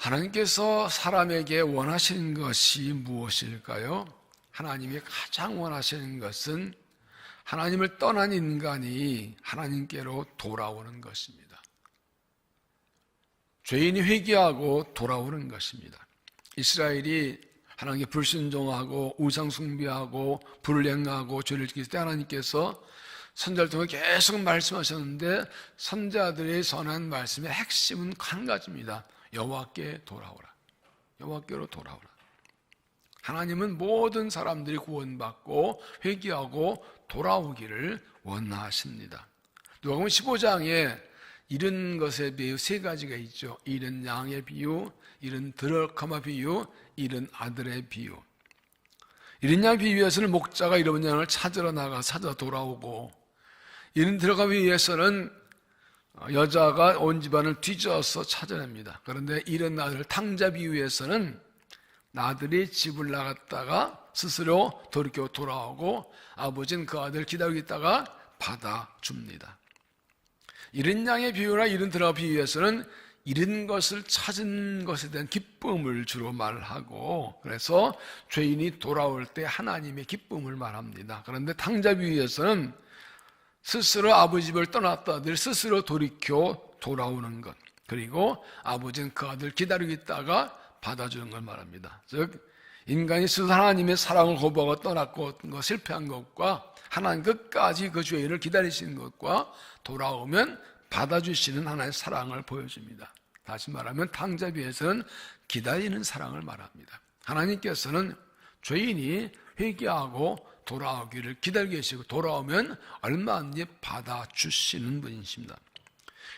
하나님께서 사람에게 원하시는 것이 무엇일까요? 하나님이 가장 원하시는 것은 하나님을 떠난 인간이 하나님께로 돌아오는 것입니다. 죄인이 회개하고 돌아오는 것입니다. 이스라엘이 하나님께 불순종하고 우상 숭배하고 불행하고 죄를 지킬 때 하나님께서 선자를 통해 계속 말씀하셨는데 선자들의 선한 말씀의 핵심은 한 가지입니다. 여호와께 돌아오라. 여호와께로 돌아오라. 하나님은 모든 사람들이 구원받고 회개하고 돌아오기를 원하십니다. 누가복음 15장에 잃은 것의 비유 세 가지가 있죠. 잃은 양의 비유, 잃은 드라크마 비유, 잃은 아들의 비유. 잃은 양 비유에서는 목자가 잃어버린 양을 찾으러 나가 찾아 돌아오고, 잃은 드라크마 비유에서는 여자가 온 집안을 뒤져서 찾아냅니다. 그런데 잃은 아들 탕자 비유에서는 아들이 집을 나갔다가 스스로 돌이켜 돌아오고 아버지는 그 아들 기다리고 있다가 받아줍니다. 잃은 양의 비유나 잃은 드라크마 비유에서는 잃은 것을 찾은 것에 대한 기쁨을 주로 말하고, 그래서 죄인이 돌아올 때 하나님의 기쁨을 말합니다. 그런데 탕자 비유에서는 스스로 아버지 집을 떠났다 아들 스스로 돌이켜 돌아오는 것, 그리고 아버지는 그 아들 기다리고 있다가 받아주는 걸 말합니다. 즉 인간이 스스로 하나님의 사랑을 거부하고 떠났고 실패한 것과 하나님 끝까지 그 죄인을 기다리시는 것과 돌아오면 받아주시는 하나님의 사랑을 보여줍니다. 다시 말하면 탕자비에서는 기다리는 사랑을 말합니다. 하나님께서는 죄인이 회개하고 돌아오기를 기다리고 계시고 돌아오면 얼마든지 받아주시는 분이십니다.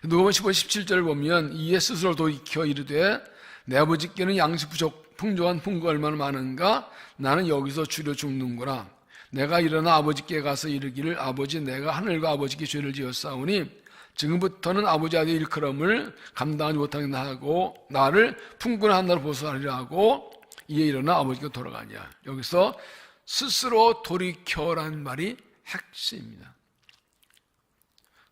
누가복음 15, 17절을 보면 이에 스스로 돌이켜 이르되 내 아버지께는 양식 부족 풍족한 풍부가 얼마나 많은가 나는 여기서 주려 죽는구나. 내가 일어나 아버지께 가서 이르기를 아버지 내가 하늘과 아버지께 죄를 지었사오니 지금부터는 아버지 아들 일컬음을 감당하지 못하게 하고 나를 풍부한 나로 보소하리라 하고 이에 일어나 아버지께 돌아가냐. 여기서 스스로 돌이켜란 말이 핵심입니다.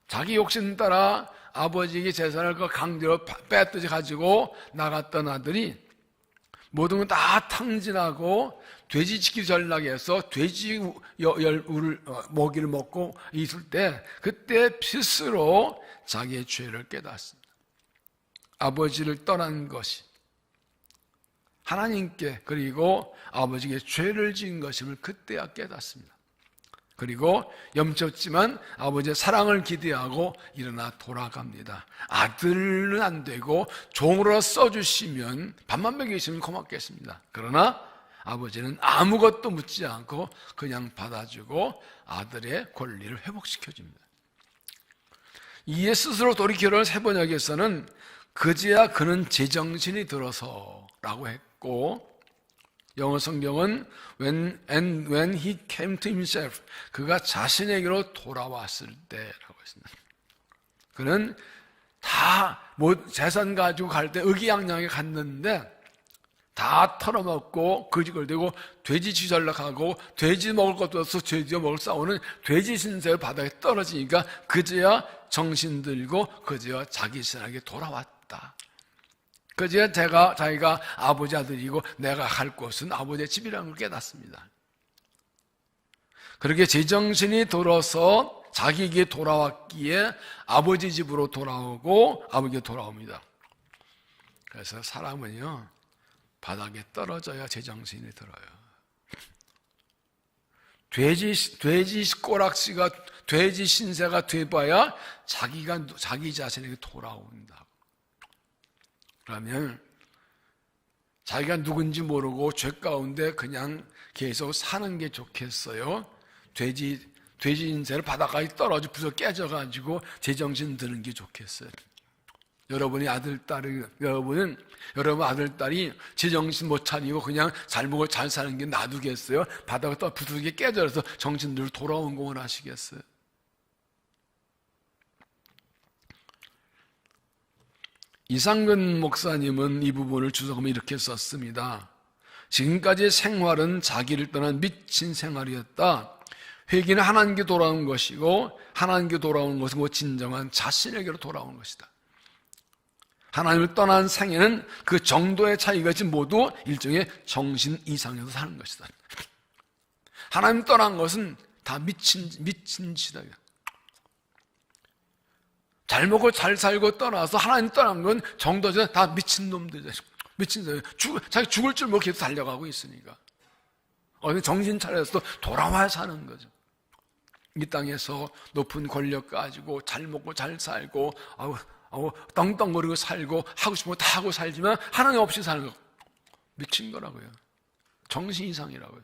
자기 욕심 따라 아버지에게 재산을 강제로 빼앗듯이 가지고 나갔던 아들이 모든 건 다 탕진하고 돼지 지키기 전락해서 돼지 먹이를 먹고 있을 때 그때 스스로 자기의 죄를 깨닫습니다. 아버지를 떠난 것이 하나님께 그리고 아버지에게 죄를 지은 것임을 그때야 깨닫습니다. 그리고 염쳤지만 아버지의 사랑을 기대하고 일어나 돌아갑니다. 아들은 안 되고 종으로 써주시면 밥만 먹이시면 고맙겠습니다. 그러나 아버지는 아무것도 묻지 않고 그냥 받아주고 아들의 권리를 회복시켜줍니다. 이에 스스로 돌이켜를 세번역에서는 그제야 그는 제정신이 들어서 라고 했고, 영어 성경은 when he came to himself, 그가 자신에게로 돌아왔을 때라고 했습니다. 그는 다 재산 가지고 갈 때 의기양양하게 갔는데 다 털어먹고 거지걸 대고 돼지 쥐전락하고 돼지 먹을 것도 없어 돼지와 먹을 싸우는 돼지 신세의 바닥에 떨어지니까 그제야 정신 들고 그제야 자기 신에게 돌아왔다. 그제야 자기가 아버지 아들이고 내가 갈 곳은 아버지의 집이라는 걸 깨닫습니다. 그렇게 제정신이 들어서 자기에게 돌아왔기에 아버지 집으로 돌아오고 아버지에게 돌아옵니다. 그래서 사람은요 바닥에 떨어져야 제정신이 들어요. 돼지 꼬락지가 돼지 신세가 돼봐야 자기 자신에게 돌아온다. 그러면 자기가 누군지 모르고 죄 가운데 그냥 계속 사는 게 좋겠어요? 돼지 인생을 바닥까지 떨어져 부서 깨져가지고 제정신 드는 게 좋겠어요? 여러분 아들, 딸이 제정신 못 차리고 그냥 잘 먹고 잘 사는 게 놔두겠어요? 바닥에 떠 부서지게 깨져서 정신들 돌아온 거 원하시겠어요? 이상근 목사님은 이 부분을 주석하며 이렇게 썼습니다. 지금까지의 생활은 자기를 떠난 미친 생활이었다. 회개는 하나님께 돌아오는 것이고 하나님께 돌아오는 것은 진정한 자신에게로 돌아오는 것이다. 하나님을 떠난 생애는 그 정도의 차이가 있지 모두 일종의 정신 이상에서 사는 것이다. 하나님 떠난 것은 다 미친 짓이다. 잘 먹고 잘 살고 떠나서 하나님 떠난 건 정도죠. 다 미친 놈들이죠. 미친 놈들. 자기 죽을 줄 모르고 계속 달려가고 있으니까. 어느 정신 차려서 돌아와야 사는 거죠. 이 땅에서 높은 권력 가지고 잘 먹고 잘 살고 떵떵거리고 살고 하고 싶은 거 다 하고 살지만 하나님 없이 사는 거 미친 거라고요. 정신 이상이라고요.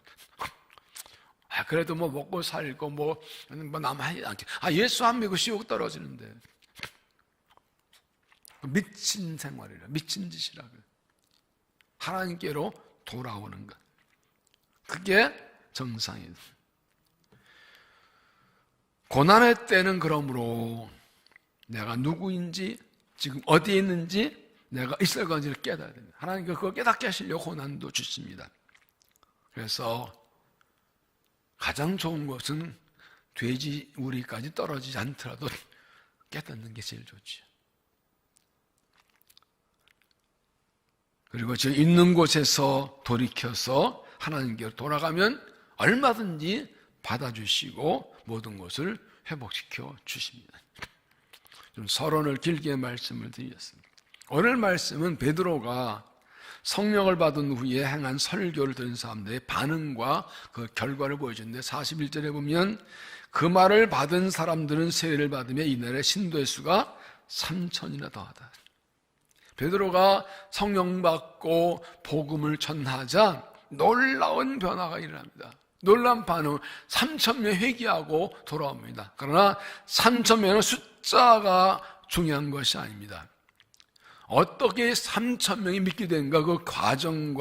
그래도 뭐 먹고 살고 뭐 남하지 않게 예수 안 믿고 지옥 떨어지는데 미친 생활이라 미친 짓이라고요. 하나님께로 돌아오는 것 그게 정상이에요. 고난의 때는 그러므로 내가 누구인지 지금 어디에 있는지 내가 있을 건지를 깨달아야 됩니다. 하나님께서 그걸 깨닫게 하시려고 고난도 주십니다. 그래서 가장 좋은 것은 돼지우리까지 떨어지지 않더라도 깨닫는 게 제일 좋죠. 그리고 저 있는 곳에서 돌이켜서 하나님께로 돌아가면 얼마든지 받아주시고 모든 것을 회복시켜 주십니다. 좀 서론을 길게 말씀을 드렸습니다. 오늘 말씀은 베드로가 성령을 받은 후에 행한 설교를 들은 사람들의 반응과 그 결과를 보여주는데 41절에 보면 그 말을 받은 사람들은 세례를 받으며 이날의 신도의 수가 3,000이나 더하다. 베드로가 성령 받고 복음을 전하자 놀라운 변화가 일어납니다. 놀라운 반응, 3,000명 회개하고 돌아옵니다. 그러나 3,000명은 숫자가 중요한 것이 아닙니다. 어떻게 3,000명이 믿게 되는가 그 과정을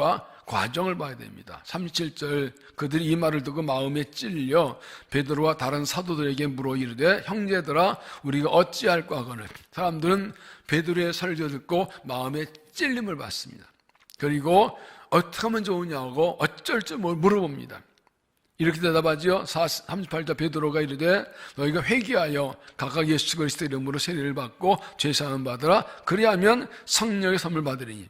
봐야 됩니다. 37절 그들이 이 말을 듣고 마음에 찔려 베드로와 다른 사도들에게 물어 이르되 형제들아 우리가 어찌할까 하거늘 사람들은 베드로의 설교 듣고 마음에 찔림을 받습니다. 그리고 어떻게 하면 좋으냐고 어쩔 줄 물어봅니다. 이렇게 대답하죠. 38절 베드로가 이르되 너희가 회개하여 각각 예수 그리스도 이름으로 세례를 받고 죄사함을 받으라. 그리하면 성령의 선물 받으리니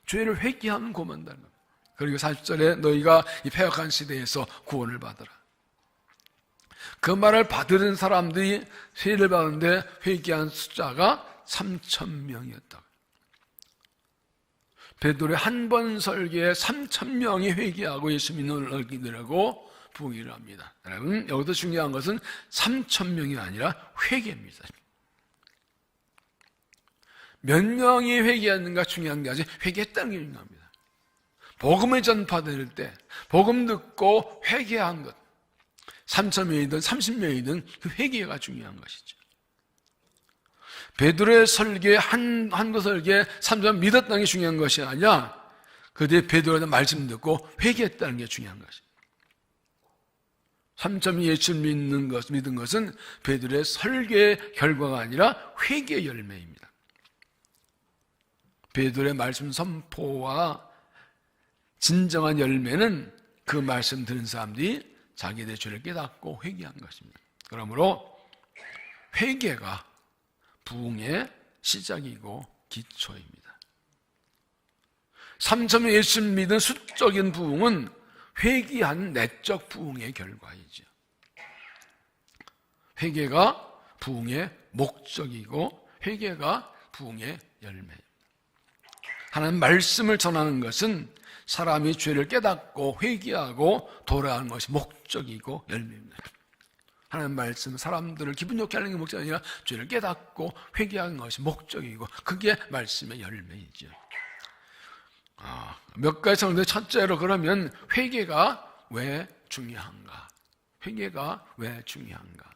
죄를 회개하면 고만다는 겁니다. 그리고 40절에 너희가 이 패역한 시대에서 구원을 받으라. 그 말을 받은 사람들이 세례를 받는데 회개한 숫자가 3,000명이었다. 베드로의 한 번 설교에 3,000명이 회개하고 예수 믿는 얼기들하고 부흥을 합니다. 여러분 여기서 중요한 것은 3,000명이 아니라 회개입니다. 몇 명이 회개하는가 중요한 게 아니라 회개했다는 게 중요합니다. 복음을 전파될 때 복음 듣고 회개한 것 3,000명이든 30명이든 그 회개가 중요한 것이죠. 베드로의 설교에 한 설교에 3,000명 믿었다는 게 중요한 것이 아니라 그들이 베드로의 말씀 듣고 회개했다는 게 중요한 것입니다. 3,000명이 예수를 믿은 것은 베드로의 설교의 결과가 아니라 회개의 열매입니다. 베드로의 말씀 선포와 진정한 열매는 그 말씀 들은 사람들이 자기들의 죄를 깨닫고 회개한 것입니다. 그러므로 회개가 부흥의 시작이고 기초입니다. 3,000명 예수를 믿은 수적인 부흥은 회개한 내적 부흥의 결과이죠. 회개가 부흥의 목적이고 회개가 부흥의 열매입니다. 하나님 말씀을 전하는 것은 사람이 죄를 깨닫고 회개하고 돌아가는 것이 목적이고 열매입니다. 하나님 말씀 사람들을 기분 좋게 하는 게 목적이 아니라 죄를 깨닫고 회개하는 것이 목적이고 그게 말씀의 열매이죠. 몇 가지 성경의 첫째로 그러면 회개가 왜 중요한가? 회개가 왜 중요한가?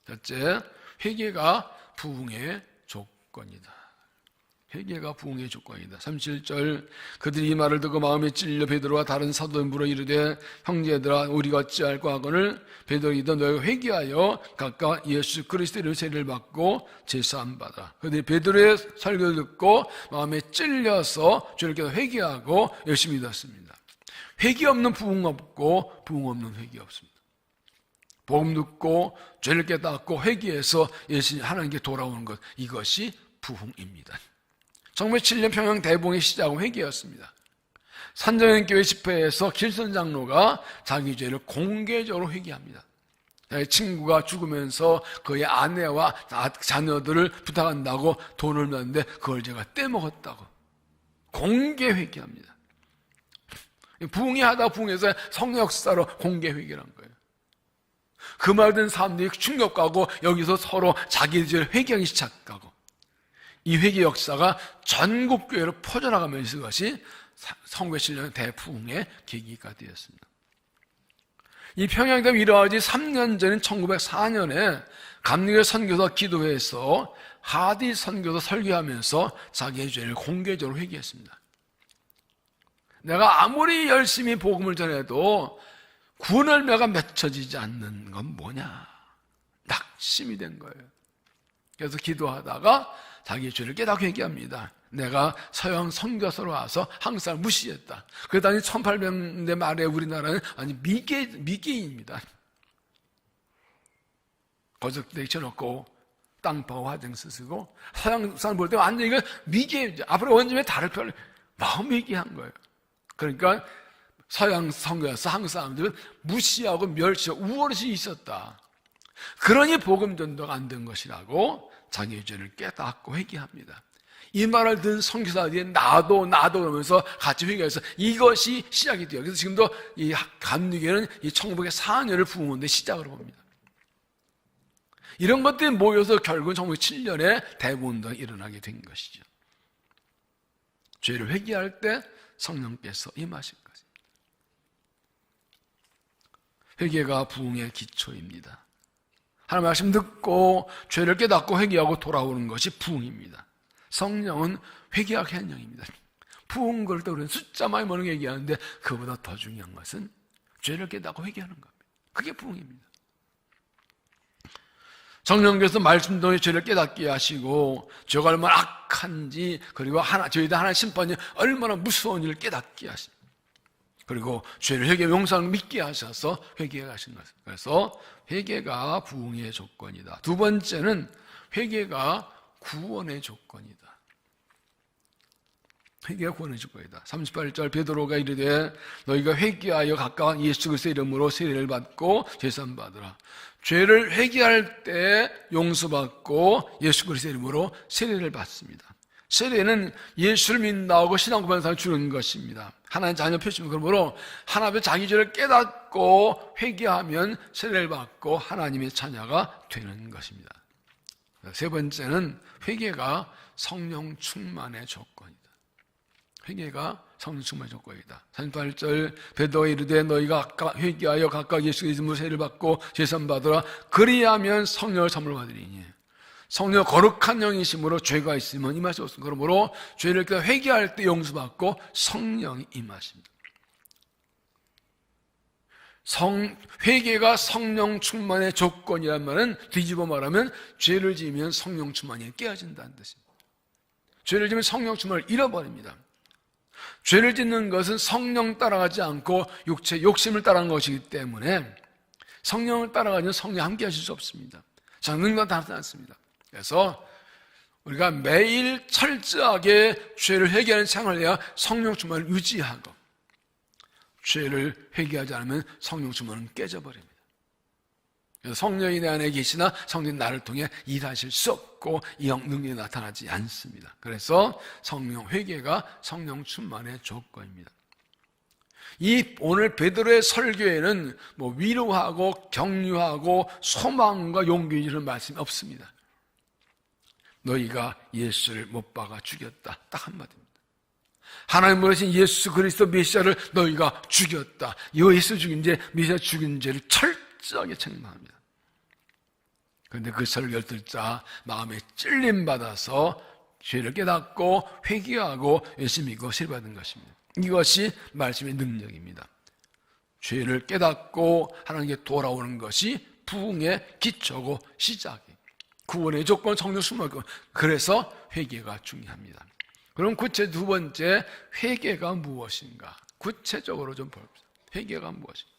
첫째, 회개가 부흥의 조건이다. 회개가 부흥의 조건이다. 37절 그들이 이 말을 듣고 마음에 찔려 베드로와 다른 사도들 물어 이르되 형제들아 우리가 어찌할까 하거늘 베드로가 이르되 너희가 회개하여 각각 예수 그리스도의 세례를 받고 제사함 받아. 그들이 베드로의 설교를 듣고 마음에 찔려서 죄를 깨닫고 회개하고 열심히 믿었습니다. 회개 없는 부흥 없고 부흥 없는 회개 없습니다. 복음 듣고 죄를 깨닫고 회개해서 예수 하나님께 돌아오는 것 이것이 부흥입니다. 1907년 평양 대부흥의 시작은 회개였습니다. 산정현교회 집회에서 길선 장로가 자기 죄를 공개적으로 회개합니다. 친구가 죽으면서 그의 아내와 자녀들을 부탁한다고 돈을 냈는데 그걸 제가 떼먹었다고 공개 회개합니다. 부흥이 하다 부흥해서 성령 역사로 공개 회개란 거예요. 그 말 듣는 사람들이 충격하고 여기서 서로 자기 죄를 회개하기 시작하고 이 회개 역사가 전국 교회로 퍼져나가면서 이것이 1907년 대부흥의 계기가 되었습니다. 이 평양대회 일어나지 3년 전인 1904년에 감리교 선교사 기도회에서 하디 선교사 설교하면서 자기의 죄를 공개적으로 회개했습니다. 내가 아무리 열심히 복음을 전해도 구원열매가 맺혀지지 않는 건 뭐냐? 낙심이 된 거예요. 그래서 기도하다가 자기의 죄를 깨닫고 회개합니다. 내가 서양 선교사로 와서 한국 사람을 무시했다. 그러다니 1800년대 말에 우리나라는 아니 미개인입니다. 거적대기 쳐놓고 땅 파고 화장실 쓰고 서양 사람 볼 때 완전히 이거 미개, 앞으로 원점에 다를 별 너무 미개한 거예요. 그러니까 서양 선교사 한국 사람들은 무시하고 멸시하고 우월시 있었다. 그러니 복음 전도가 안 된 것이라고 자기의 죄를 깨닫고 회개합니다. 이 말을 듣는 선교사들이 나도 그러면서 같이 회개해서 이것이 시작이 돼요. 그래서 지금도 이 감리교회는 이 1904년을 부흥하는데 시작으로 봅니다. 이런 것들이 모여서 결국은 1907년에 대부운동이 일어나게 된 것이죠. 죄를 회개할 때 성령께서 임하신 것입니다. 회개가 부흥의 기초입니다. 하나님 말씀 듣고 죄를 깨닫고 회개하고 돌아오는 것이 부흥입니다. 성령은 회개학 현령입니다. 부흥 그럴 때 우리는 숫자 많이 모는 게 얘기하는데 그보다 더 중요한 것은 죄를 깨닫고 회개하는 겁니다. 그게 부흥입니다. 성령께서 말씀 통해 죄를 깨닫게 하시고 죄가 얼마나 악한지 그리고 저희들 하나님 심판이 얼마나 무서운 일을 깨닫게 하십니다. 그리고 죄를 회개 용서를 믿게 하셔서 회개해 가신 것입니다. 그래서 회개가 부흥의 조건이다. 두 번째는 회개가 구원의 조건이다. 회개가 구원의 조건이다. 38절 베드로가 이르되 너희가 회개하여 각각 예수 그리스도의 이름으로 세례를 받고 제사함 받으라. 죄를 회개할 때 용서받고 예수 그리스도의 이름으로 세례를 받습니다. 세례는 예수를 믿는다고 신앙 고백하는 사람을 주는 것입니다. 하나님 자녀 표시입니다. 그러므로 하나님의 자기 죄를 깨닫고 회개하면 세례를 받고 하나님의 자녀가 되는 것입니다. 세 번째는 회개가 성령 충만의 조건이다. 회개가 성령 충만의 조건이다. 38절 베드로가 이르되 너희가 회개하여 각각 예수 그리스도의 세례를 받고 제사함 받으라. 그리하면 성령을 선물 받으리니. 성령 거룩한 영이심으로 죄가 있으면 임할 수 없습니다. 그러므로 죄를 회개할 때 용서받고 성령이 임하십니다. 회개가 성령 충만의 조건이란 말은 뒤집어 말하면 죄를 지으면 성령 충만이 깨어진다는 뜻입니다. 죄를 지으면 성령 충만을 잃어버립니다. 죄를 짓는 것은 성령 따라가지 않고 육체 욕심을 따라가는 것이기 때문에 성령을 따라가면 성령 함께 하실 수 없습니다. 장능과 다르지 않습니다. 그래서 우리가 매일 철저하게 죄를 회개하는 생활을 해야 성령 충만을 유지하고 죄를 회개하지 않으면 성령 충만은 깨져버립니다. 그래서 성령이 내 안에 계시나 성령이 나를 통해 일하실 수 없고 이 능력이 나타나지 않습니다. 그래서 성령 회개가 성령 충만의 조건입니다. 이 오늘 베드로의 설교에는 위로하고 격려하고 소망과 용기 주는 말씀이 없습니다. 너희가 예수를 못 박아 죽였다. 딱 한마디입니다. 하나님 보내신 예수 그리스도 메시아를 너희가 죽였다. 예수 죽인 죄, 메시아 죽인 죄를 철저하게 책망합니다. 그런데 그 설교를 듣자 마음에 찔림받아서 죄를 깨닫고 회개하고 예수 믿고 세례받은 것입니다. 이것이 말씀의 능력입니다. 죄를 깨닫고 하나님께 돌아오는 것이 부흥의 기초고 시작이에요. 구원의 조건, 성령 충만권. 그래서 회개가 중요합니다. 그럼 두 번째 회개가 무엇인가? 구체적으로 좀 봅시다. 회개가 무엇인가?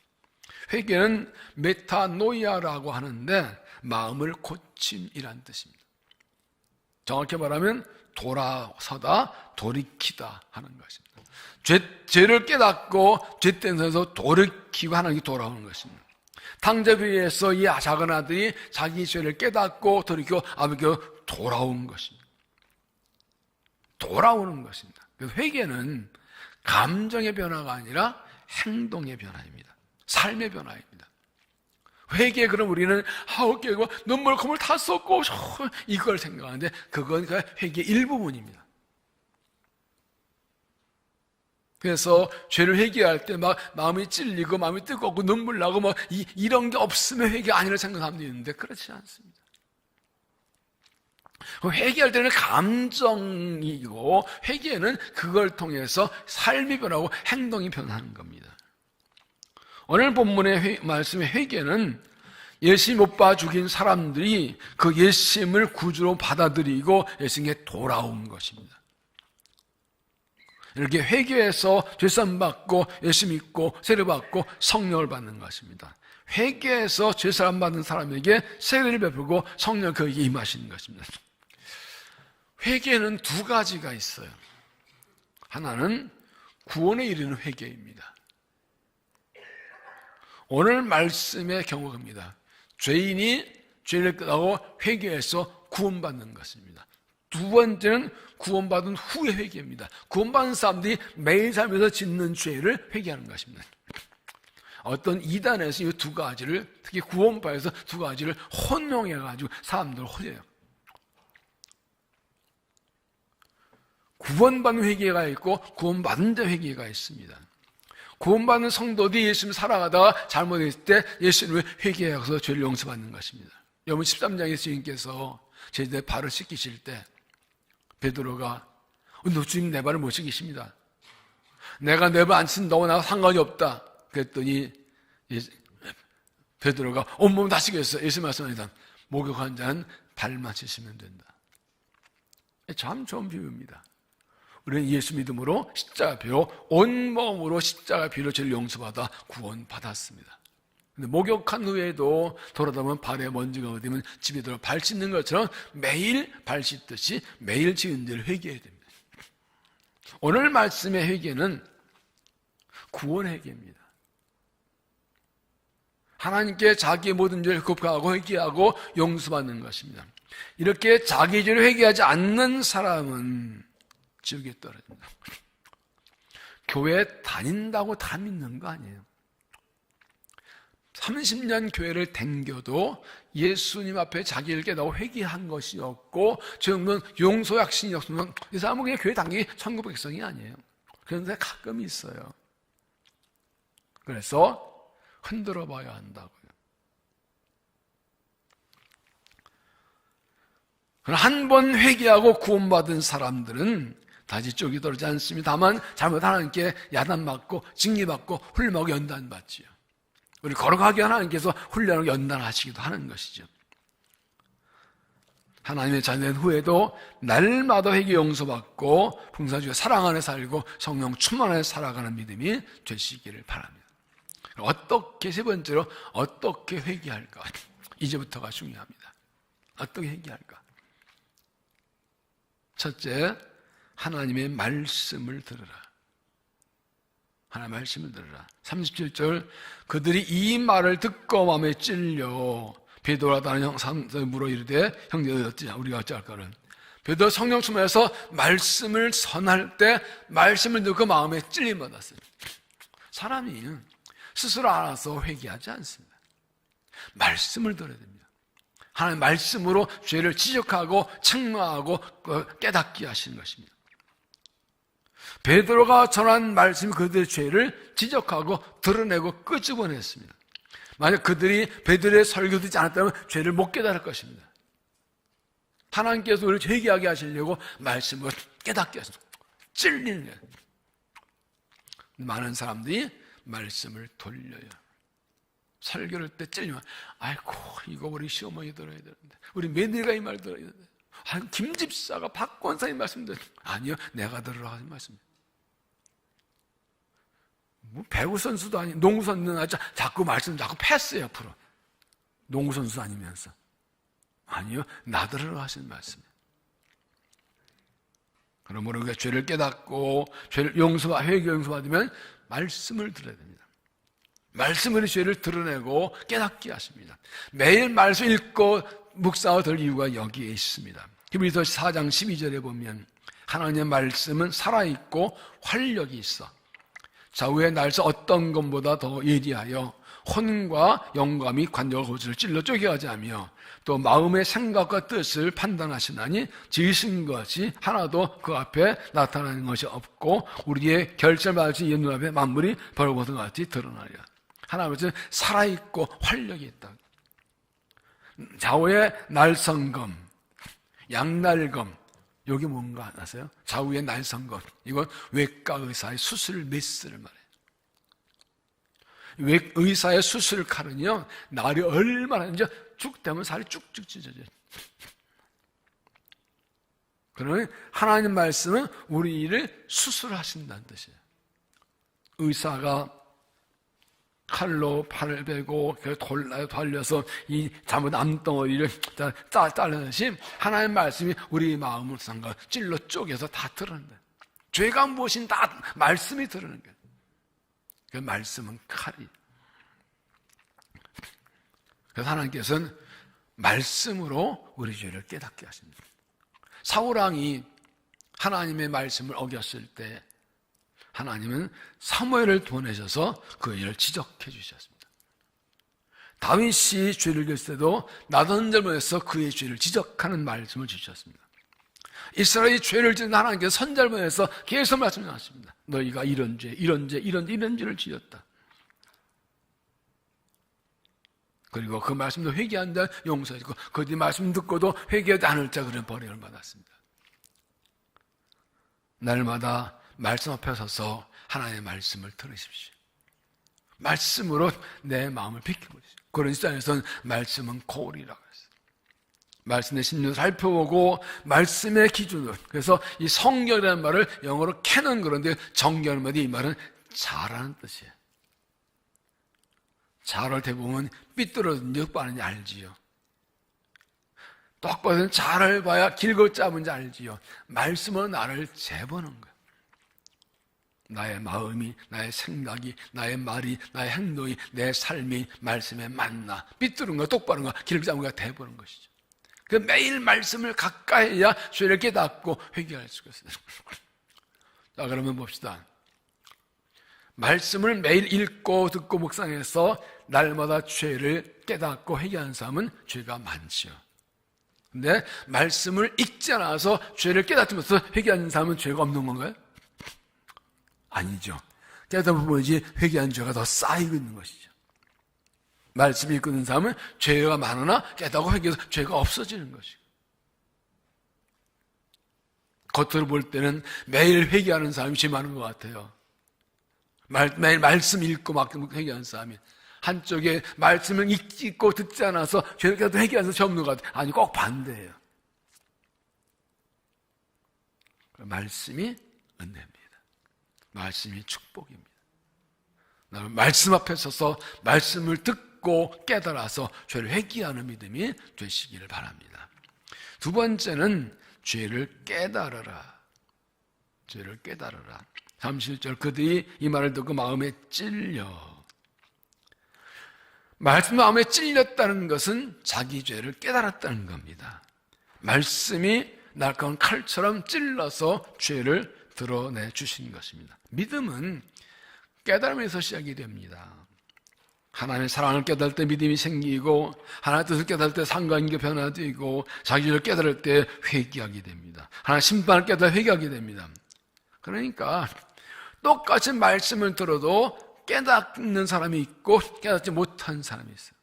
회개는 메타노이아라고 하는데 마음을 고침이란 뜻입니다. 정확히 말하면 돌아서다, 돌이키다 하는 것입니다. 죄를 깨닫고 죄된 데서 돌이키고 하나님께 돌아오는 것입니다. 탕자비에서 이 작은 아들이 자기 죄를 깨닫고 돌이키고 아버지께 돌아온 것입니다. 돌아오는 것입니다. 회개는 감정의 변화가 아니라 행동의 변화입니다. 삶의 변화입니다. 회개, 그럼 우리는 깨고 눈물 콧물 다 쏟고 이걸 생각하는데 그건 그 회개의 일부분입니다. 그래서 죄를 회개할 때 막 마음이 찔리고 마음이 뜨겁고 눈물 나고 뭐 이런 게 없으면 회개 아니라 생각하면 되는데 그렇지 않습니다. 회개할 때는 감정이고 회개는 그걸 통해서 삶이 변하고 행동이 변하는 겁니다. 오늘 본문의 말씀의 회개는 예수님 못 봐 죽인 사람들이 그 예수님을 구주로 받아들이고 예수님께 돌아온 것입니다. 이렇게 회개해서 죄사함 받고 예수 믿고 세례 받고 성령을 받는 것입니다. 회개해서 죄사함 받는 사람에게 세례를 베풀고 성령 그에게 임하시는 것입니다. 회개는 두 가지가 있어요. 하나는 구원에 이르는 회개입니다. 오늘 말씀의 경우입니다. 죄인이 죄를 깨닫고 회개해서 구원받는 것입니다. 두 번째는 구원받은 후의 회개입니다. 구원받은 사람들이 매일 살면서 짓는 죄를 회개하는 것입니다. 어떤 이단에서 이 두 가지를, 특히 구원파에서 두 가지를 혼용해가지고 사람들을 혼해요. 구원받는 회개가 있고 구원받은 자 회개가 있습니다. 구원받는 성도들이 예수님 살아가다가 잘못했을 때 예수님을 회개해서 죄를 용서받는 것입니다. 여러분 13장에 주님께서 제자들의 발을 씻기실 때 베드로가 너 주님 내 발을 못 씻기십니다. 내가 내 발 안 씻는다고 나와 상관이 없다. 그랬더니 베드로가 온몸 다 씻겼어요. 예수님 말씀하시다. 목욕한 자는 발만 씻으면 된다. 참 좋은 비유입니다. 우리는 예수 믿음으로 십자가 피로 온몸으로 십자가 피로 죄를 용서받아 구원받았습니다. 근데 목욕한 후에도 돌아다보면 발에 먼지가 어디면 집에 들어 발 씻는 것처럼 매일 발 씻듯이 매일 지은 죄를 회개해야 됩니다. 오늘 말씀의 회개는 구원 회개입니다. 하나님께 자기의 모든 죄를 고백하고 회개하고 용서받는 것입니다. 이렇게 자기 죄를 회개하지 않는 사람은 지옥에 떨어집니다. 교회 다닌다고 다 믿는 거 아니에요. 30년 교회를 댕겨도 예수님 앞에 자기를 깨닫고 회개한 것이 없고 저는 용서 약신이 없으면 이 사람은 그냥 교회 다니기 천국 백성이 아니에요. 그런데 가끔 있어요. 그래서 흔들어 봐야 한다고요. 한 번 회개하고 구원받은 사람들은 다시 쪽이 떨어지지 않습니다. 다만 잘못 하나님께 야단받고 징계받고 훈련하고 연단받지요. 우리 거룩하게 하나님께서 훈련하고 연단하시기도 하는 것이죠. 하나님의 자녀된 후에도 날마다 회개 용서받고 풍성하게 사랑 안에 살고 성령 충만 안에 살아가는 믿음이 되시기를 바랍니다. 어떻게, 세 번째로 어떻게 회개할까? 이제부터가 중요합니다. 어떻게 회개할까? 첫째, 하나님의 말씀을 들으라. 하나님의 말씀을 들으라. 37절, 그들이 이 말을 듣고 마음에 찔려 베드로가 다른 형상들 물어 이르되 형제들 어찌냐 우리가 어찌할까는 베드로 성령 충만해서 말씀을 선할 때 말씀을 듣고 마음에 찔림 받았어요. 사람이 스스로 알아서 회개하지 않습니다. 말씀을 들어야 됩니다. 하나님 말씀으로 죄를 지적하고 책망하고 깨닫게 하시는 것입니다. 베드로가 전한 말씀이 그들의 죄를 지적하고 드러내고 끄집어냈습니다. 만약 그들이 베드로의 설교 듣지 않았다면 죄를 못 깨달을 것입니다. 하나님께서 우리를 회개하게 하시려고 말씀을 깨닫게 하십니다. 찔리는 거예요. 많은 사람들이 말씀을 돌려요. 설교를 때 찔리면 아이고 이거 우리 시어머니 들어야 되는데 우리 며느리가 이 말 들어야 되는데 김 집사가 박 권사님 말씀 들어야 되는데 아니요 내가 들으라 하신 말씀입니다. 뭐 배구 선수도 아니 농구 선수는 자꾸 말씀 자꾸 패스해요 앞으로 농구 선수 아니면서 아니요 나 들으라 하신 말씀이에요. 그러므로 우리가 죄를 깨닫고 죄를 회개 용서받으면 말씀을 들어야 됩니다. 말씀으로 죄를 드러내고 깨닫게 하십니다. 매일 말씀 읽고 묵상하고 들 이유가 여기에 있습니다. 히브리서 4장 12절에 보면 하나님의 말씀은 살아있고 활력이 있어 좌우의 날서 어떤 것보다 더 예리하여 혼과 영감이 관절과 골수를 찔러 쪼개하지 하며 또 마음의 생각과 뜻을 판단하시나니 지으신 것이 하나도 그 앞에 나타나는 것이 없고 우리의 결정받으신 이 눈앞에 만물이 벌거든 같이 드러나리라. 하나님은 살아있고 활력이 있다. 좌우의 날성검, 양날검, 여기 뭔가 아세요? 좌우의 날성검, 이건 외과 의사의 수술 메스를 말해요. 의사의 수술 칼은요, 날이 얼마나 이제 쭉 되면 살이 쭉쭉 찢어져요. 그러면 하나님 말씀은 우리를 수술하신다는 뜻이에요. 의사가 칼로 팔을 베고 돌려서 이 잘못 암덩어리를 잘라듯이 하나님의 말씀이 우리 마음을 상가 찔러 쪼개서 다 드러낸다. 죄가 무엇인 다 말씀이 드러내는 거예요. 그 말씀은 칼이. 그래서 하나님께서는 말씀으로 우리 죄를 깨닫게 하십니다. 사울왕이 하나님의 말씀을 어겼을 때 하나님은 사무엘을 보내셔서 그 일을 지적해 주셨습니다. 다윗이 죄를 지을 때도 나선절모에서 그의 죄를 지적하는 말씀을 주셨습니다. 이스라엘이 죄를 지은 하나님께서 선절모에서 계속 말씀하십니다. 너희가 이런 죄를 지었다. 그리고 그 말씀도 회개한 자 용서해주고 그 뒤 말씀 듣고도 회개하지 않을 자 그런 벌을 받았습니다. 날마다 말씀 앞에 서서 하나님의 말씀을 들으십시오. 말씀으로 내 마음을 비켜보십시오. 그런 시장에서는 말씀은 거울이라고 했어요. 말씀의 심리를 살펴보고 말씀의 기준으로. 그래서 이 성경이라는 말을 영어로 캐논 그런데 정경하는 말이 이 말은 잘하는 뜻이에요. 잘을 대부분 삐뚤어진 적 빠는지 알지요. 똑바로 잘을 봐야 길고 짧은지 알지요. 말씀은 나를 재보는 거예요. 나의 마음이, 나의 생각이, 나의 말이, 나의 행동이, 내 삶이 말씀에 맞나 삐뚤은 거, 똑바른 거, 길고 짧은 거 대보는 것이죠. 그 매일 말씀을 가까이 해야 죄를 깨닫고 회개할 수가 있어요. 자, 그러면 봅시다. 말씀을 매일 읽고 듣고 묵상해서 날마다 죄를 깨닫고 회개하는 사람은 죄가 많지요. 근데 말씀을 읽지 않아서 죄를 깨닫으면서 회개하는 사람은 죄가 없는 건가요? 아니죠. 깨닫다 보이지 회개한 죄가 더 쌓이고 있는 것이죠. 말씀 읽고 있는 사람은 죄가 많으나 깨닫고 회개해서 죄가 없어지는 것이고, 겉으로 볼 때는 매일 회개하는 사람이 제일 많은 것 같아요. 매일 말씀 읽고 막 회개하는 사람이, 한쪽에 말씀을 읽고 듣지 않아서 죄를 깨닫고 회개하면서 죄 없는 것 같아요. 아니, 꼭 반대예요. 말씀이 은혜입니다. 말씀이 축복입니다. 말씀 앞에 서서 말씀을 듣고 깨달아서 죄를 회개하는 믿음이 되시기를 바랍니다. 두 번째는 죄를 깨달으라. 죄를 깨달으라. 31절, 그들이 이 말을 듣고 마음에 찔려. 말씀 마음에 찔렸다는 것은 자기 죄를 깨달았다는 겁니다. 말씀이 날카로운 칼처럼 찔러서 죄를 드러내 주신 것입니다. 믿음은 깨달음에서 시작이 됩니다. 하나님의 사랑을 깨달을 때 믿음이 생기고, 하나님의 뜻을 깨달을 때 상관관계 변화되고, 자기 죄를 깨달을 때 회개하게 됩니다. 하나님의 심판을 깨달아 회개하게 됩니다. 그러니까 똑같이 말씀을 들어도 깨닫는 사람이 있고 깨닫지 못한 사람이 있어요.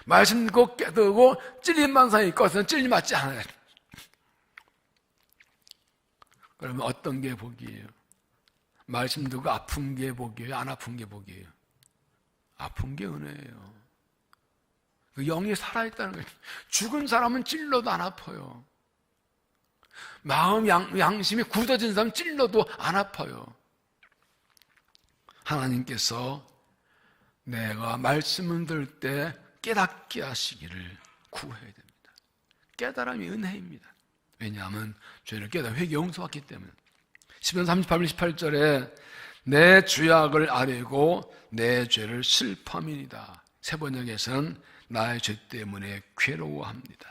말씀 듣고 깨닫고 찔림만 사람이 있고 찔림 맞지 않아요. 그러면 어떤 게 복이에요? 말씀 듣고 아픈 게 복이에요? 안 아픈 게 복이에요? 아픈 게 은혜예요. 그 영이 살아있다는 거예요. 죽은 사람은 찔러도 안 아파요. 마음 양심이 굳어진 사람은 찔러도 안 아파요. 하나님께서 내가 말씀을 들을 때 깨닫게 하시기를 구해야 됩니다. 깨달음이 은혜입니다. 왜냐하면 죄를 깨달아 회개 용서받기 때문에. 시편 38편 18절에 내 죄악을 아뢰고 내 죄를 슬퍼함이니이다. 새 번역에서는 나의 죄 때문에 괴로워합니다.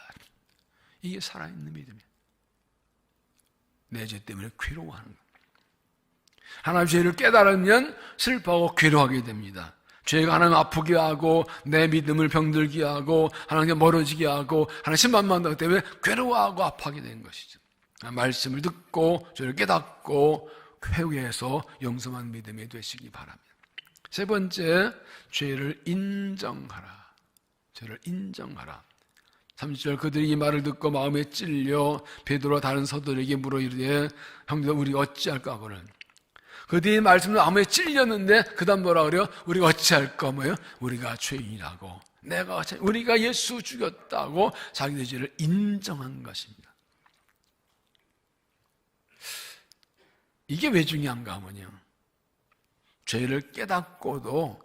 이게 살아있는 믿음이에요. 내 죄 때문에 괴로워하는 거예요. 하나님의 죄를 깨달으면 슬퍼하고 괴로워하게 됩니다. 죄가 하나님 아프게 하고 내 믿음을 병들게 하고 하나님께 멀어지게 하고 하나님 신만만하기 때문에 괴로워하고 아파하게 되는 것이죠. 말씀을 듣고 죄를 깨닫고 회개해서 영성한 믿음이 되시기 바랍니다. 세 번째, 죄를 인정하라. 죄를 인정하라. 30절 그들이 이 말을 듣고 마음에 찔려 베드로와 다른 서들에게 물어 이르되 형제들 우리 어찌할까 하거늘. 그들이 말씀을 마음에 찔렸는데 그 다음 뭐라 그래요? 우리가 어찌할까 뭐예요? 우리가 죄인이라고 우리가 예수 죽였다고 자기의 죄를 인정한 것입니다. 이게 왜 중요한가 하면요, 죄를 깨닫고도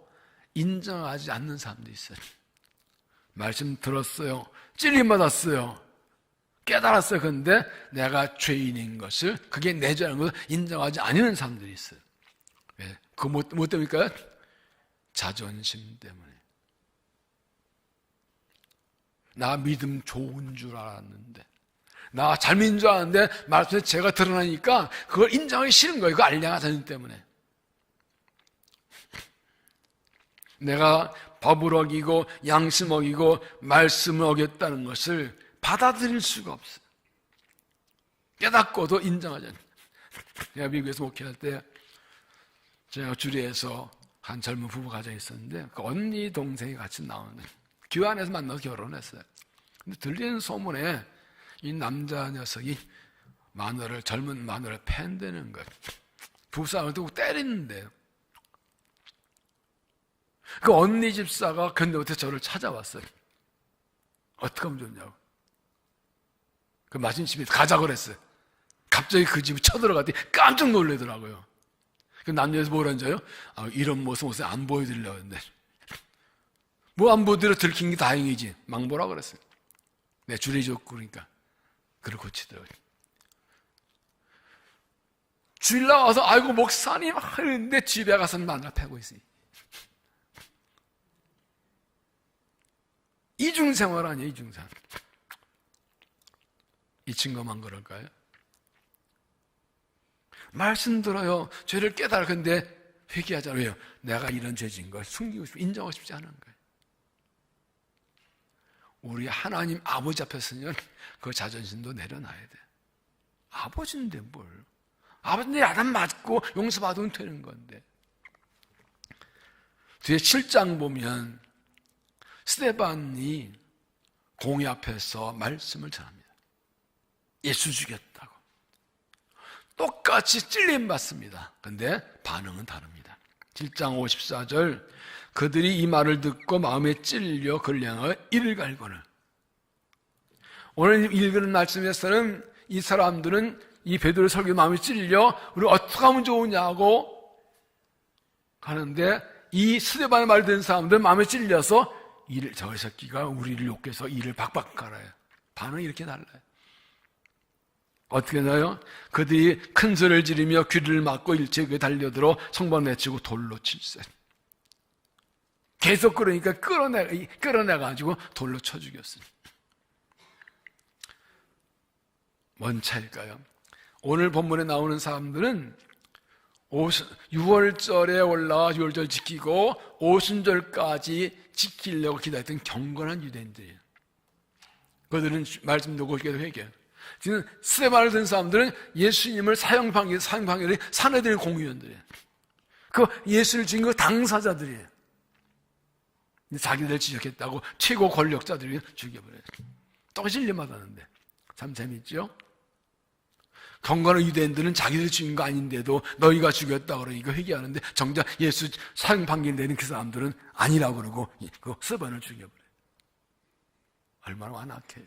인정하지 않는 사람도 있어요. 말씀 들었어요, 찔림 받았어요, 깨달았어요. 그런데 내가 죄인인 것을, 그게 내 죄라는 것을 인정하지 않는 사람들이 있어요. 왜? 그거 뭐 때문일까요? 자존심 때문에. 나 믿음 좋은 줄 알았는데, 나 잘 믿는 줄 알았는데 말씀에 죄가 드러나니까 그걸 인정하기 싫은 거예요. 그 알량한 자존심 때문에. 내가 법을 어기고 양심 어기고 말씀을 어겼다는 것을 받아들일 수가 없어요. 깨닫고도 인정하지 않아요. 제가 미국에서 목회할 때 제가 주리에서 한 젊은 부부 가정이 있었는데 그 언니 동생이 같이 나오는 교회 안에서 만나서 결혼했어요. 근데 들리는 소문에 이 남자 녀석이 젊은 마누라를 팬되는 거예요. 부부싸움을 두고 때리는데요. 그 언니 집사가 근데부터 저를 찾아왔어요. 어떻게 하면 좋냐고. 그 마침 집에 가자 그랬어요. 갑자기 그 집에 쳐들어갔더니 깜짝 놀라더라고요. 그 남자에서 뭐라는 줄 알아요? 이런 모습 안 보여드리려고 했는데 뭐 안 보여드려 들킨 게 다행이지. 망보라 그랬어요. 내 줄이 좋고 그러니까 그걸 고치더라고요. 주일 나와서 아이고 목사님 하는데 집에 가서는 마누라 패고 있어요. 이중생활 아니에요, 이중생활. 이 친구만 그럴까요? 말씀 들어요. 죄를 깨달아. 근데 회개하잖아요. 왜요? 내가 이런 죄진 걸 숨기고 싶고 인정하고 싶지 않은 거예요. 우리 하나님 아버지 앞에서는 그 자존심도 내려놔야 돼. 아버지인데 뭘. 아버지인데 야단 맞고 용서받으면 되는 건데. 뒤에 7장 보면 스데반이 공회 앞에서 말씀을 전합니다. 예수 죽였다고. 똑같이 찔림 받습니다. 그런데 반응은 다릅니다. 7장 54절 그들이 이 말을 듣고 마음에 찔려 그를 향하여 이를 갈거늘. 오늘 읽은 말씀에서는 이 사람들은 이 베드로의 설교에 마음에 찔려 우리 어떻게 하면 좋으냐고 하는데 이 스데반의 말을 듣는 사람들은 마음에 찔려서 저 새끼가 우리를 욕해서 이를 박박 갈아요. 반응이 이렇게 달라요. 어떻게 나요? 그들이 큰 소리를 지르며 귀를 막고 일제에 달려들어 성방 내치고 돌로 칠세. 계속 그러니까 끌어내가지고 돌로 쳐 죽였어요. 뭔 차일까요? 오늘 본문에 나오는 사람들은 6월절에 올라와 6월절 지키고 오순절까지 지키려고 기다렸던 경건한 유대인들이에요. 그들은 말씀 듣고 회개해요. 지금 스데반을 든 사람들은 예수님을 사형방해를 사내들의 공의원들이에요. 그 예수를 죽인 그 당사자들이에요. 자기들 지적했다고 최고 권력자들이 죽여버려요. 또 진리받았는데 참 재밌죠? 경건한 유대인들은 자기들 죽인 거 아닌데도 너희가 죽였다 그러니까 회개하는데 정작 예수 사형 판결되는 그 사람들은 아니라고 그러고 그 스데반을 죽여버려요. 얼마나 완악해요.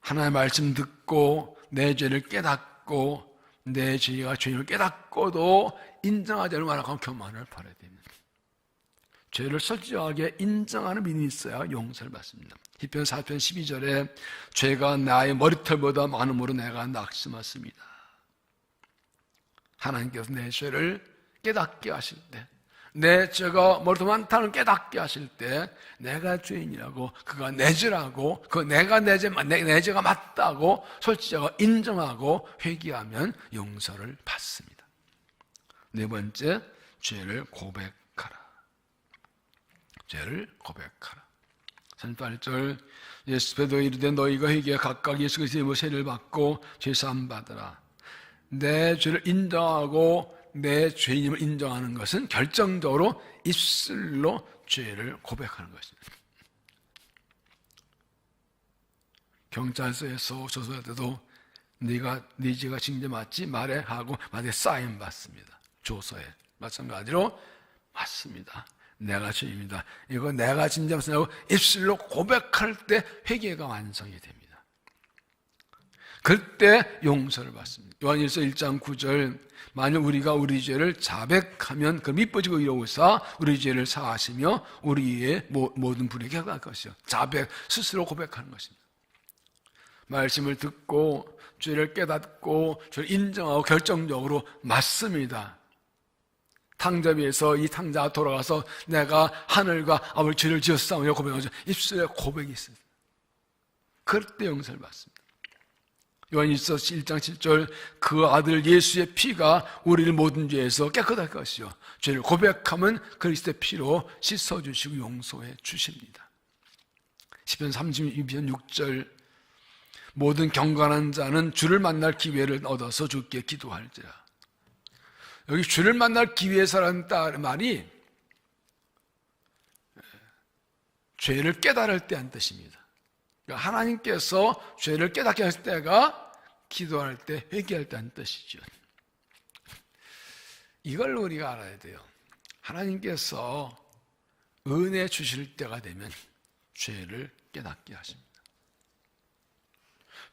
하나님의 말씀 듣고 내 죄를 깨닫고 내 죄가 죄를 깨닫고도 인정하지 않을 만한 교만을 버려야 됩니다. 죄를 솔직하게 인정하는 믿음이 있어야 용서를 받습니다. 시편 4편 12절에 죄가 나의 머리털보다 많음으로 내가 낙심했습니다. 하나님께서 내 죄를 깨닫게 하실 때, 내 죄가 머리털 많다는 깨닫게 하실 때 내가 죄인이라고, 그가 내 죄라고, 내가 내 죄가 맞다고 솔직하게 인정하고 회개하면 용서를 받습니다. 네 번째, 죄를 고백하라. 죄를 고백하라. 38절 예수께도 이르되 너희가 회개하여 각각 예수 그리스도의 이름으로 세례를 받고 죄사함 받으라. 내 죄를 인정하고 내 죄인임을 인정하는 것은 결정적으로 입술로 죄를 고백하는 것입니다. 경찰서에서 조사할 때도 네 죄가 징계 맞지 말해 하고 마지막에 사인 받습니다. 조서에 마찬가지로 맞습니다. 내가 죄입니다. 이거 내가 징계 맞습니다. 입술로 고백할 때 회개가 완성이 됩니다. 그때 용서를 받습니다. 요한일서 1장 9절 만일 우리가 우리 죄를 자백하면 그 밑부지고 이로우사 우리 죄를 사하시며 우리의 모든 불의에 할 것이요. 자백, 스스로 고백하는 것입니다. 말씀을 듣고 죄를 깨닫고 죄를 인정하고 결정적으로 맞습니다. 탕자 위에서 이 탕자가 돌아가서 내가 하늘과 아버지 죄를 지었사오며 고백하죠. 입술에 고백이 있습니다. 그때 용서를 받습니다. 요한일서 1장 7절 그 아들 예수의 피가 우리를 모든 죄에서 깨끗할 것이요 죄를 고백하면 그리스도의 피로 씻어주시고 용서해 주십니다. 시편 32편 6절 모든 경건한 자는 주를 만날 기회를 얻어서 주께 기도할지라. 여기 주를 만날 기회에서라는 말이 죄를 깨달을 때 한 뜻입니다. 하나님께서 죄를 깨닫게 하실 때가 기도할 때, 회개할 때 한 뜻이죠. 이걸 우리가 알아야 돼요. 하나님께서 은혜 주실 때가 되면 죄를 깨닫게 하십니다.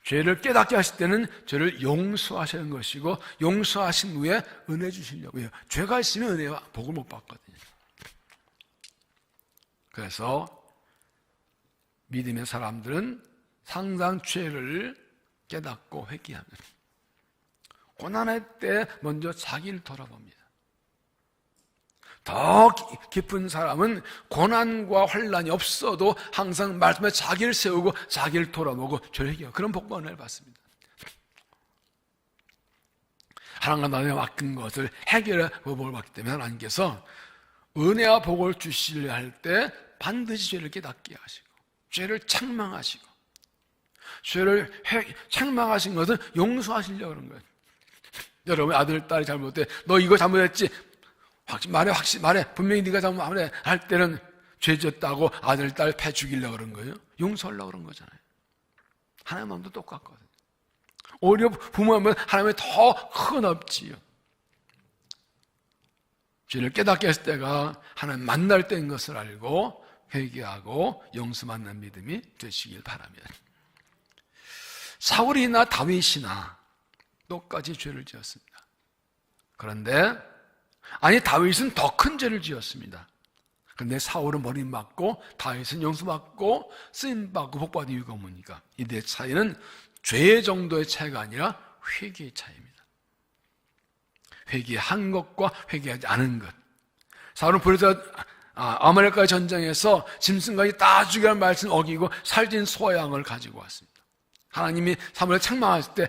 죄를 깨닫게 하실 때는 죄를 용서하시는 것이고 용서하신 후에 은혜 주시려고 해요. 죄가 있으면 은혜와 복을 못 받거든요. 그래서 믿음의 사람들은 항상 죄를 깨닫고 회개하면 고난할 때 먼저 자기를 돌아봅니다. 더 깊은 사람은 고난과 환난이 없어도 항상 말씀에 자기를 세우고 자기를 돌아보고 죄를 회개하고 그런 복과 은혜를 받습니다. 하나님과 나에게 맡긴 것을 해결해 복을 받기 때문에 하나님께서 은혜와 복을 주시려 할 때 반드시 죄를 깨닫게 하시고 죄를 책망하시고 죄를 책망하신 것은 용서하시려고 그런 거예요. 여러분 아들, 딸이 잘못해 너 이거 잘못했지 확실히 말해 분명히 네가 잘못해 할 때는 죄 졌다고 아들, 딸 패 죽이려고 그런 거예요. 용서하려고 그런 거잖아요. 하나님 마음도 똑같거든요. 오히려 부모하면 하나님이 더 큰 업지요. 죄를 깨닫게 했을 때가 하나님 만날 때인 것을 알고 회개하고 용서 받는 믿음이 되시길 바라며 사울이나 다윗이나 똑같이 죄를 지었습니다. 그런데 다윗은 더 큰 죄를 지었습니다. 그런데 사울은 버림받고 다윗은 용서받고 쓰임받고 복받은 이유가 뭡니까? 이 네 차이는 죄의 정도의 차이가 아니라 회개의 차이입니다. 회개한 것과 회개하지 않은 것. 사울은 아말렉과의 전쟁에서 짐승까지 다 죽이라는 말씀 어기고 살찐 소양을 가지고 왔습니다. 하나님이 사무엘 책망하실 때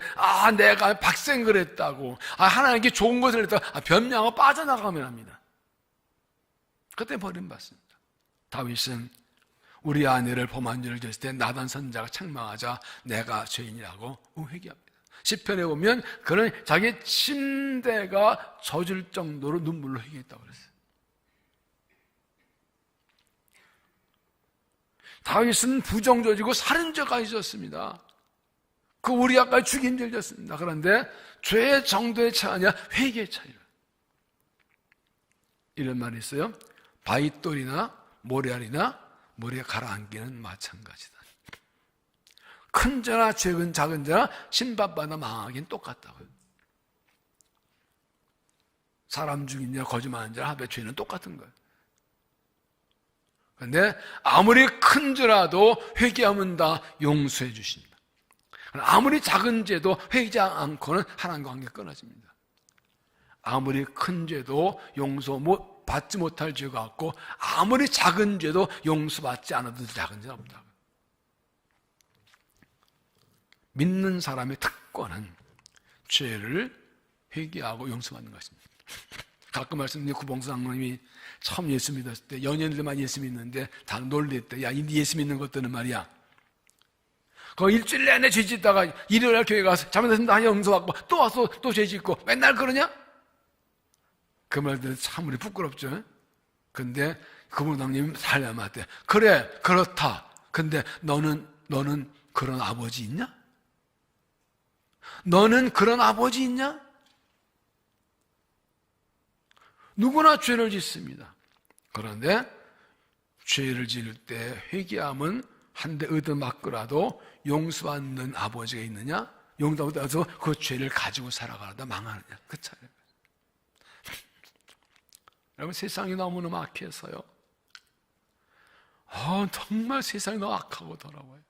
내가 박생을 했다고 하나님께 좋은 것을 했다고 변명하고 빠져나가면 합니다. 그때 버림받습니다. 다윗은 우리 아내를 범한 죄를 지었을 때 나단 선지자가 책망하자 내가 죄인이라고 회개합니다. 시편에 보면 그는 자기 침대가 젖을 정도로 눈물로 회개했다고 그랬어요. 다윗은 부정저지고 살인죄까지 졌습니다. 그 우리아까지 죽인 죄를 졌습니다. 그런데 죄의 정도의 차이가 아니라 회개의 차이라. 이런 말이 있어요. 바윗돌이나 모래알이나 머리에 가라앉기는 마찬가지다. 큰 죄나 작은 죄나 심판받아 망하기는 똑같다고요. 사람 죽인 죄나 거짓말한 죄나 합의 죄는 똑같은 거예요. 그런데 아무리 큰 죄라도 회개하면 다 용서해 주십니다. 아무리 작은 죄도 회개하지 않고는 하나님과 관계가 끊어집니다. 아무리 큰 죄도 용서 받지 못할 죄가 없고, 아무리 작은 죄도 용서받지 않아도 작은 죄는 없다. 믿는 사람의 특권은 죄를 회개하고 용서받는 것입니다. 가끔 말씀드린 구봉수 장로님이 처음 예수 믿었을 때 연예인들만 예수 믿는데 다 놀랬대. 야, 이 예수 믿는 것들은 말이야, 그 일주일 내내 죄 짓다가 일요일날 교회 가서 잘못했습니다 용서받고 또 와서 또 죄 짓고 맨날 그러냐? 그 말들은 참으로 부끄럽죠. 근데 구봉장님 살려맞대. 그래, 그렇다. 근데 너는 그런 아버지 있냐? 너는 그런 아버지 있냐? 누구나 죄를 짓습니다. 그런데 죄를 지을 때 회개함은 한 대 얻어맞고라도 용서받는 아버지가 있느냐? 용서받아서 그 죄를 가지고 살아가다 망하느냐? 그 차이예요. 여러분, 세상이 너무너무 악해서요. 정말 세상이 너무 악하고 더러워요.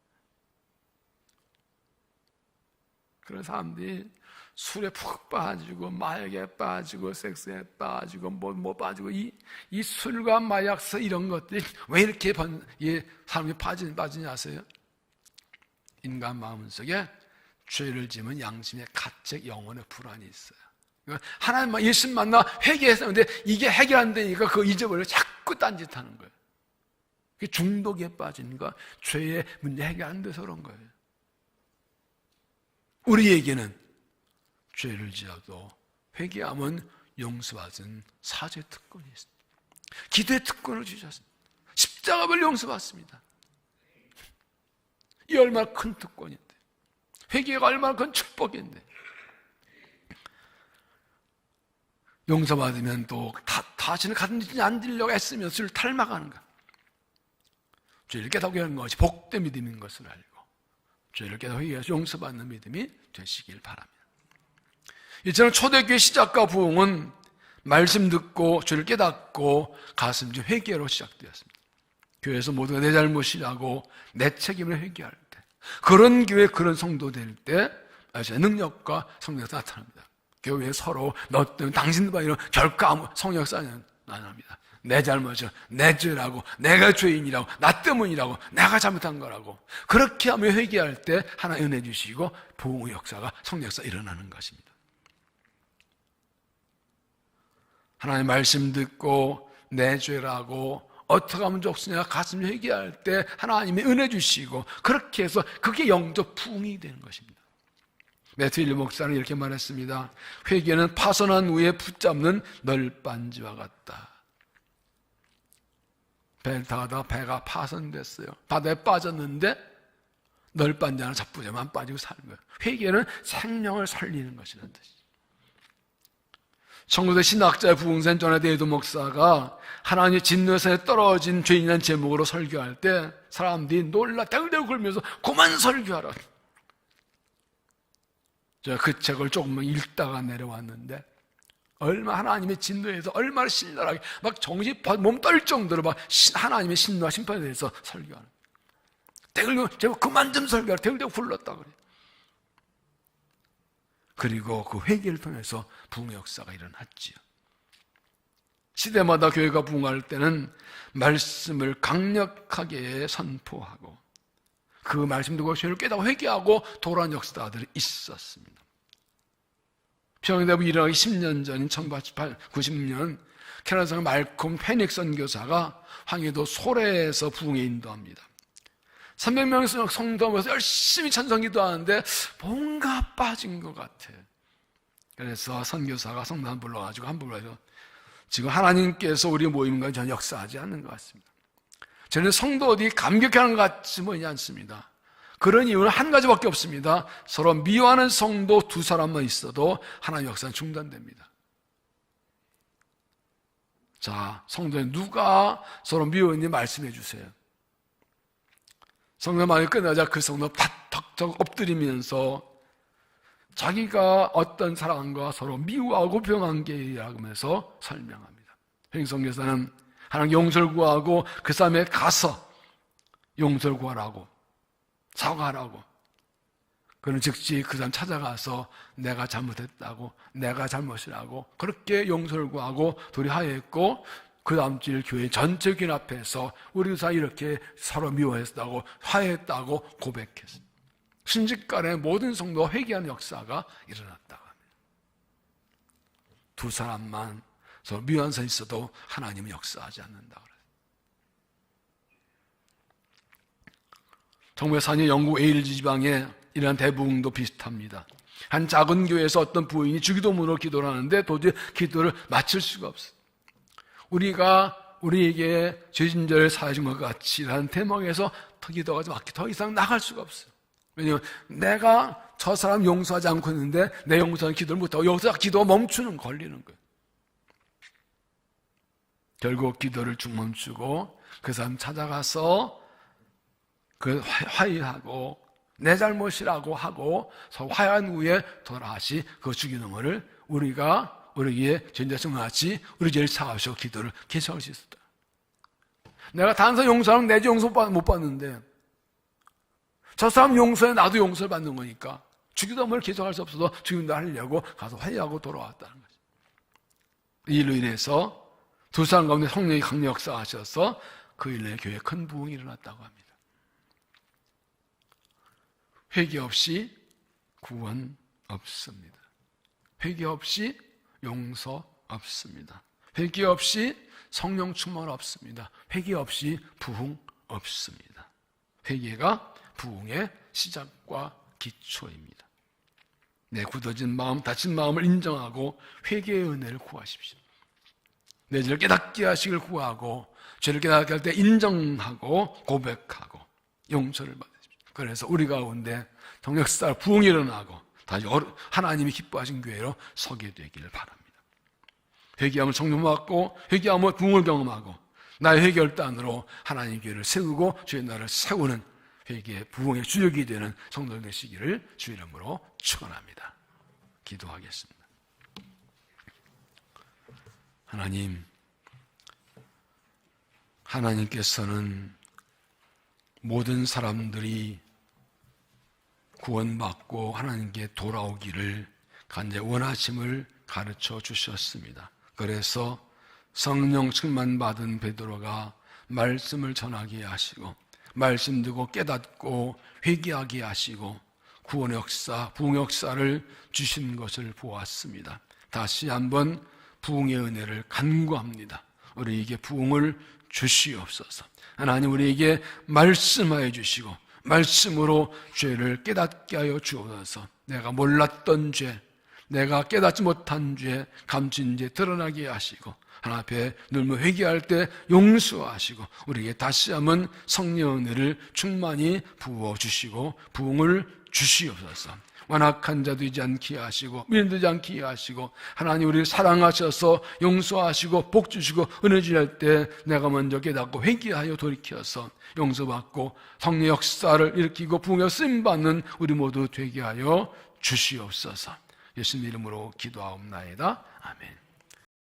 그런 사람들이 술에 푹 빠지고 마약에 빠지고 섹스에 빠지고 뭐 빠지고 이 술과 마약서 이런 것들이 왜 이렇게 사람이 빠지냐 아세요? 인간 마음속에 죄를 지으면 양심의 가책, 영혼의 불안이 있어요. 하나님 예수 만나 회개했었는데 이게 해결 안 되니까 그거 잊어버리고 자꾸 딴짓하는 거예요. 중독에 빠지니까 죄의 문제 해결 안 돼서 그런 거예요. 우리에게는 죄를 지어도 회개하면 용서받은 사죄 특권이 있습니다. 기도의 특권을 주셨습니다. 십자가를 용서받습니다. 이 얼마나 큰 특권인데, 회개가 얼마나 큰 축복인데, 용서받으면 또 다시는 같은 짓이 안 되려고 애쓰면 술 탈막하는 거야. 죄를 깨닫게 하는 것이 복된 믿음인 것을 알고 죄를 깨닫고 회개해서 용서받는 믿음이 되시길 바랍니다. 이처럼 초대교회 시작과 부흥은 말씀 듣고 죄를 깨닫고 가슴 좀 회개로 시작되었습니다. 교회에서 모두가 내 잘못이라고 내 책임을 회개할 때, 그런 교회, 그런 성도 될 때 능력과 성령이 나타납니다. 교회에 서로 너 때문에 당신 바이로 결코 아무 성역사는 안 합니다. 내 잘못이요, 내 죄라고, 내가 죄인이라고, 나 때문이라고, 내가 잘못한 거라고. 그렇게 하며 회개할 때 하나님 은혜 주시고 부흥의 역사가, 성역사 일어나는 것입니다. 하나님 말씀 듣고 내 죄라고 어떻게 하면 좋으냐 가슴 회개할 때 하나님이 은혜 주시고, 그렇게 해서 그게 영적 부흥이 되는 것입니다. 매트윌 목사는 이렇게 말했습니다. 회개는 파손한 후에 붙잡는 널빤지와 같다. 배를 타다가 배가 파손됐어요. 바다에 빠졌는데 널빤지 하나 잡고자만 빠지고 사는 거예요. 회개는 생명을 살리는 것이라는 뜻이죠. 19세 신학자의 부흥산 조나데이도 목사가 하나님의 진노선에 떨어진 죄인이라는 제목으로 설교할 때 사람들이 놀라 떼굴떼굴 굴면서 그만 설교하라. 제가 그 책을 조금만 읽다가 내려왔는데 얼마 하나님의 진노에서 얼마나 신랄하게 막 정신 몸 떨 정도로 막 하나님의 신노와 심판에 대해서 설교하는, 떼굴떼굴 제가 그만 좀 설교하라 떼굴떼굴 굴렀다 그래. 그리고 그 회개를 통해서 부흥의 역사가 일어났지요. 시대마다 교회가 부흥할 때는 말씀을 강력하게 선포하고 그 말씀 듣고 죄를 깨닫고 회개하고 돌아온 역사들이 있었습니다. 평양대부 일어나기 10년 전인 1990년 캐나다성 말콤 페닉 선교사가 황해도 소래에서 부흥에 인도합니다. 300명의 성도하면서 열심히 찬송 기도하는데 뭔가 빠진 것 같아. 그래서 선교사가 성도 한 불러가지고 지금 하나님께서 우리 모임과 전혀 역사하지 않는 것 같습니다. 저는 성도 어디 감격하는 것 같지 보이지 않습니다. 그런 이유는 한 가지밖에 없습니다. 서로 미워하는 성도 두 사람만 있어도 하나님의 역사는 중단됩니다. 자, 성도에 누가 서로 미워했는지 말씀해 주세요. 성도 말이 끝나자 그 성도 탁탁 엎드리면서 자기가 어떤 사람과 서로 미워하고 병한 게이라고 하면서 설명합니다. 성교사는 하나님 용서를 구하고 그 사람에 가서 용서를 구하라고, 사과하라고. 그는 즉시 그 사람 찾아가서 내가 잘못했다고, 내가 잘못이라고 그렇게 용서를 구하고 둘이 화해했고, 그 다음 주일 교회 전체 교인 앞에서 우리 사이 이렇게 서로 미워했다고, 화해했다고 고백했어요. 순식간에 모든 성도가 회개하는 역사가 일어났다고 합니다. 두 사람만 서로 미워한 선 있어도 하나님은 역사하지 않는다고 그래요. 1940년 영국 웨일즈 지방에 이러한 대부흥도 비슷합니다. 한 작은 교회에서 어떤 부인이 주기도문으로 기도를 하는데 도저히 기도를 마칠 수가 없어요. 우리가 우리에게 죄진절을 사하신 것 같이 라는 대목에서 기도가 더 이상 나갈 수가 없어요. 왜냐하면 내가 저 사람 용서하지 않고 있는데 내 용서하는 기도를 못하고 여기서 기도가 멈추는, 걸리는 거예요. 결국 기도를 쭉 멈추고 그 사람 찾아가서 그 화해하고 내 잘못이라고 하고 서로 화해한 후에 돌아가시 그 주기도문을 우리가 우리에게 죄인자성과 같이 우리 죄를 사하시고 기도를 계속할 수 있었다. 내가 다른 사람 용서하면 내 죄 용서 못 받는데 저 사람 용서해 나도 용서를 받는 거니까 주기도문을 계속할 수 없어서 주기도문을 하려고 가서 화해하고 돌아왔다는 거죠. 이 일로 인해서 두 사람 가운데 성령이 강력 역사하셔서 그 일로 인해 교회에 큰 부흥이 일어났다고 합니다. 회개 없이 구원 없습니다. 회개 없이 용서 없습니다. 회개 없이 성령 충만 없습니다. 회개 없이 부흥 없습니다. 회개가 부흥의 시작과 기초입니다. 내 굳어진 마음, 다친 마음을 인정하고 회개의 은혜를 구하십시오. 내 죄를 깨닫게 하시길 구하고 죄를 깨닫게 할 때 인정하고 고백하고 용서를 받으십시오. 그래서 우리 가운데 정력사 부흥이 일어나고 다시 하나님이 기뻐하신 교회로 서게 되기를 바랍니다. 회개하면 성령 받고 회개하면 부흥을 경험하고 나의 회개결단으로 하나님 교회를 세우고 주의 나라를 세우는 회개의 부흥의 주역이 되는 성도들 되시기를 주 이름으로 축원합니다. 기도하겠습니다. 하나님께서는 모든 사람들이 구원받고 하나님께 돌아오기를 간절히 원하심을 가르쳐 주셨습니다. 그래서 성령 충만 받은 베드로가 말씀을 전하게 하시고 말씀 듣고 깨닫고 회개하게 하시고 구원의 역사, 부흥의 역사를 주신 것을 보았습니다. 다시 한번 부흥의 은혜를 간구합니다. 우리에게 부흥을 주시옵소서. 하나님 우리에게 말씀하여 주시고 말씀으로 죄를 깨닫게 하여 주옵소서. 내가 몰랐던 죄, 내가 깨닫지 못한 죄, 감춘 죄 드러나게 하시고 하나님 앞에 늘며 회개할 때 용서하시고 우리에게 다시 한번 성령 은혜를 충만히 부어주시고 부흥을 주시옵소서. 완악한 자 되지 않게 하시고 밀되지 않게 하시고 하나님 우리를 사랑하셔서 용서하시고 복 주시고 은혜 주실 때 내가 먼저 깨닫고 회개하여 돌이켜서 용서받고 성령 역사를 일으키고 부흥의 쓰임받는 우리 모두 되게 하여 주시옵소서. 예수님 이름으로 기도하옵나이다. 아멘.